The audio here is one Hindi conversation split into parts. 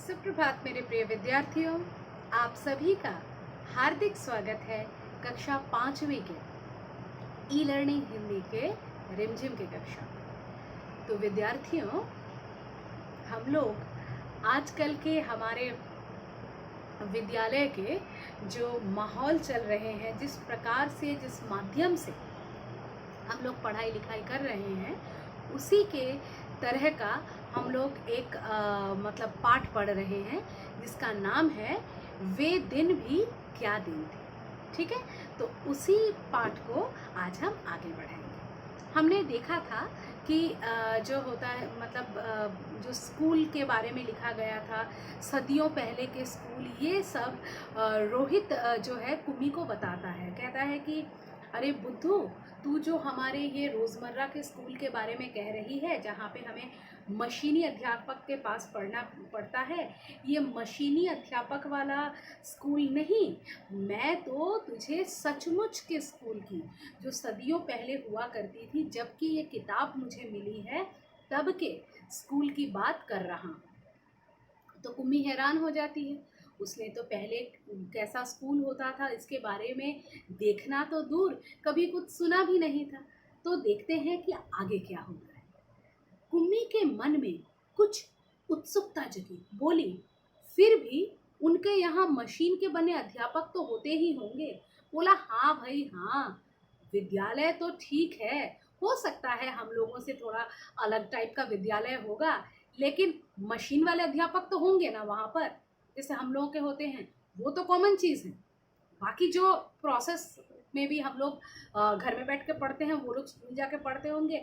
सुप्रभात मेरे प्रिय विद्यार्थियों, आप सभी का हार्दिक स्वागत है कक्षा 5वीं के ई लर्निंग हिंदी के रिमझिम के कक्षा। तो विद्यार्थियों, हम लोग आजकल के हमारे विद्यालय के जो माहौल चल रहे हैं, जिस प्रकार से जिस माध्यम से हम लोग पढ़ाई लिखाई कर रहे हैं, उसी के तरह का हम लोग एक मतलब पाठ पढ़ रहे हैं जिसका नाम है वे दिन भी क्या दिन थे। ठीक है, तो उसी पाठ को आज हम आगे बढ़ाएंगे। हमने देखा था कि जो होता है मतलब जो स्कूल के बारे में लिखा गया था, सदियों पहले के स्कूल, ये सब रोहित जो है कुम्मी को बताता है। कहता है कि अरे बुद्धू, तू जो हमारे ये रोज़मर्रा के स्कूल के बारे में कह रही है, जहाँ पे हमें मशीनी अध्यापक के पास पढ़ना पड़ता है, ये मशीनी अध्यापक वाला स्कूल नहीं, मैं तो तुझे सचमुच के स्कूल की, जो सदियों पहले हुआ करती थी, जबकि ये किताब मुझे मिली है, तब के स्कूल की बात कर रहा हूँ। तो कुम्मी हैरान हो जाती है। उसने तो पहले कैसा स्कूल होता था इसके बारे में देखना तो दूर, कभी कुछ सुना भी नहीं था। तो देखते हैं कि आगे क्या होता है। कुम्मी के मन में कुछ उत्सुकता जगी। बोली, फिर भी उनके यहाँ मशीन के बने अध्यापक तो होते ही होंगे। बोला, हाँ भाई हाँ, विद्यालय तो ठीक है, हो सकता है हम लोगों से थोड़ा अलग टाइप का विद्यालय होगा, लेकिन मशीन वाले अध्यापक तो होंगे ना वहाँ पर, जैसे हम लोगों के होते हैं, वो तो कॉमन चीज़ है। बाकी जो प्रोसेस में भी हम लोग घर में बैठ के पढ़ते हैं, वो लोग स्कूल जाके पढ़ते होंगे,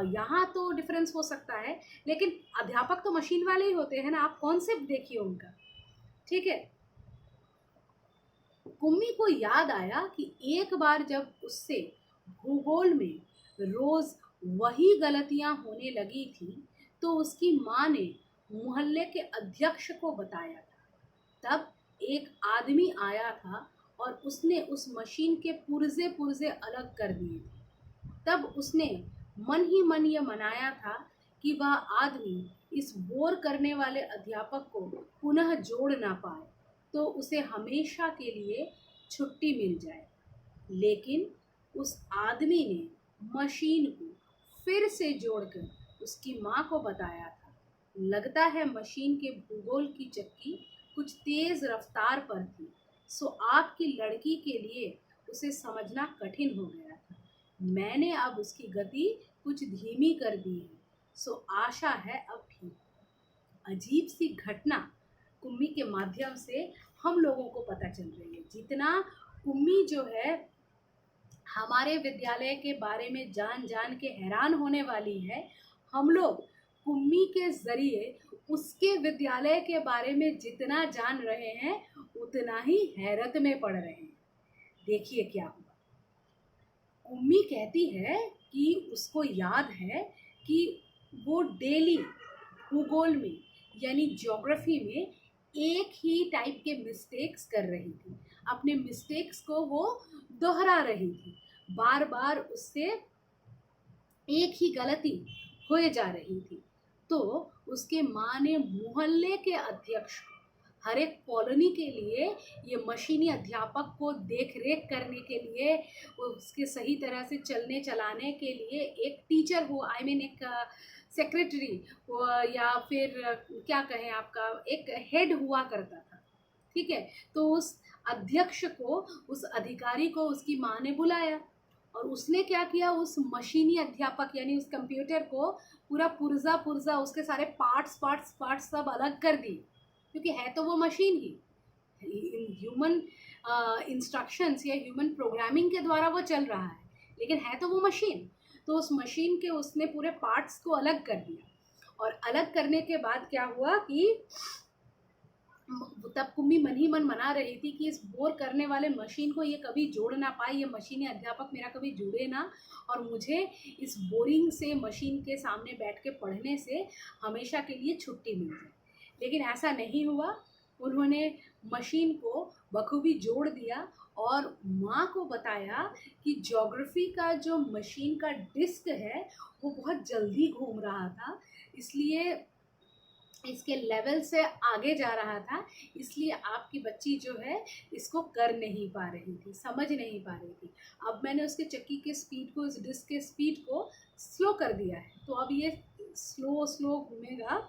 यहाँ तो डिफरेंस हो सकता है, लेकिन अध्यापक तो मशीन वाले ही होते हैं ना। आप कॉन्सेप्ट देखिए उनका। ठीक है, कुम्मी को याद आया कि एक बार जब उससे भूगोल में रोज वही गलतियां होने लगी थी, तो उसकी माँ ने मोहल्ले के अध्यक्ष को बताया था। तब एक आदमी आया था और उसने उस मशीन के पुर्जे पुर्जे अलग कर दिए थे। तब उसने मन ही मन ये मनाया था कि वह आदमी इस बोर करने वाले अध्यापक को पुनः जोड़ ना पाए, तो उसे हमेशा के लिए छुट्टी मिल जाए। लेकिन उस आदमी ने मशीन को फिर से जोड़कर उसकी माँ को बताया था। लगता है मशीन के भूगोल की चक्की कुछ तेज रफ्तार पर थी, सो आपकी लड़की के लिए उसे समझना कठिन हो गया था। मैंने अब उसकी गति कुछ धीमी कर दी है, सो आशा है अब ठीक। अजीब सी घटना कुम्मी के माध्यम से हम लोगों को पता चल रही है। जितना कुम्मी जो है हमारे विद्यालय के बारे में जान जान के हैरान होने वाली है, हम लोग कुम्मी के जरिए उसके विद्यालय के बारे में जितना जान रहे हैं, उतना ही हैरत में पड़ रहे हैं। देखिए क्या हुआ। कुम्मी कहती है कि उसको याद है कि वो डेली भूगोल में यानी ज्योग्राफी में एक ही टाइप के मिस्टेक्स कर रही थी। अपने मिस्टेक्स को वो दोहरा रही थी, बार बार उससे एक ही गलती होए जा रही थी। तो उसके माँ ने मोहल्ले के अध्यक्ष को, हर एक कॉलोनी के लिए ये मशीनी अध्यापक को देख रेख करने के लिए, उसके सही तरह से चलने चलाने के लिए एक टीचर हो, आई मीन एक सेक्रेटरी या फिर क्या कहें, आपका एक हेड हुआ करता था। ठीक है, तो उस अध्यक्ष को, उस अधिकारी को उसकी माँ ने बुलाया और उसने क्या किया, उस मशीनी अध्यापक यानी उस कंप्यूटर को पूरा पुर्जा पुर्जा, उसके सारे पार्ट्स पार्ट्स पार्ट्स सब अलग कर दिए, क्योंकि है तो वो मशीन ही, ह्यूमन इंस्ट्रक्शंस या ह्यूमन प्रोग्रामिंग के द्वारा वो चल रहा है, लेकिन है तो वो मशीन। तो उस मशीन के उसने पूरे पार्ट्स को अलग कर दिया, और अलग करने के बाद क्या हुआ कि तब कुम्मी मन ही मन मना रही थी कि इस बोर करने वाले मशीन को ये कभी जोड़ ना पाए, ये मशीनी अध्यापक मेरा कभी जुड़े ना, और मुझे इस बोरिंग से मशीन के सामने बैठ के पढ़ने से हमेशा के लिए छुट्टी मिल जाए। लेकिन ऐसा नहीं हुआ। उन्होंने मशीन को बखूबी जोड़ दिया और माँ को बताया कि ज्योग्राफी का जो मशीन का डिस्क है वो बहुत जल्दी घूम रहा था, इसलिए इसके लेवल से आगे जा रहा था, इसलिए आपकी बच्ची जो है इसको कर नहीं पा रही थी, समझ नहीं पा रही थी। अब मैंने उसके चक्की के स्पीड को, इस डिस्क के स्पीड को स्लो कर दिया है, तो अब ये स्लो स्लो घूमेगा।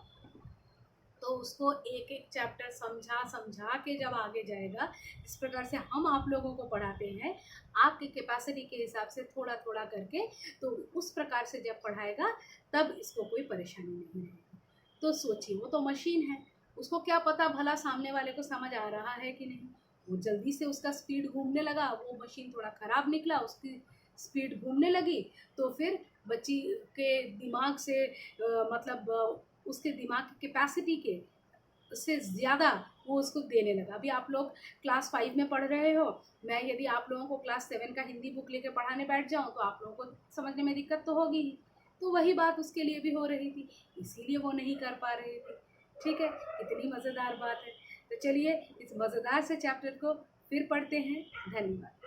तो उसको एक एक चैप्टर समझा समझा के जब आगे जाएगा, इस प्रकार से हम आप लोगों को पढ़ाते हैं, आपके कैपेसिटी के हिसाब से थोड़ा थोड़ा करके, तो उस प्रकार से जब पढ़ाएगा तब इसको कोई परेशानी नहीं रहेगी। तो सोचिए, वो तो मशीन है, उसको क्या पता भला सामने वाले को समझ आ रहा है कि नहीं। वो जल्दी से उसका स्पीड घूमने लगा, वो मशीन थोड़ा ख़राब निकला, उसकी स्पीड घूमने लगी, तो फिर बच्ची के दिमाग से मतलब उसके दिमाग की कैपेसिटी के से ज़्यादा वो उसको देने लगा। अभी आप लोग क्लास 5 में पढ़ रहे हो, मैं यदि आप लोगों को क्लास 7 का हिंदी बुक लेके पढ़ाने बैठ जाऊँ तो आप लोगों को समझने में दिक्कत तो होगी ही। तो वही बात उसके लिए भी हो रही थी, इसीलिए वो नहीं कर पा रहे थे। ठीक है, इतनी मज़ेदार बात है। तो चलिए इस मज़ेदार से चैप्टर को फिर पढ़ते हैं। धन्यवाद।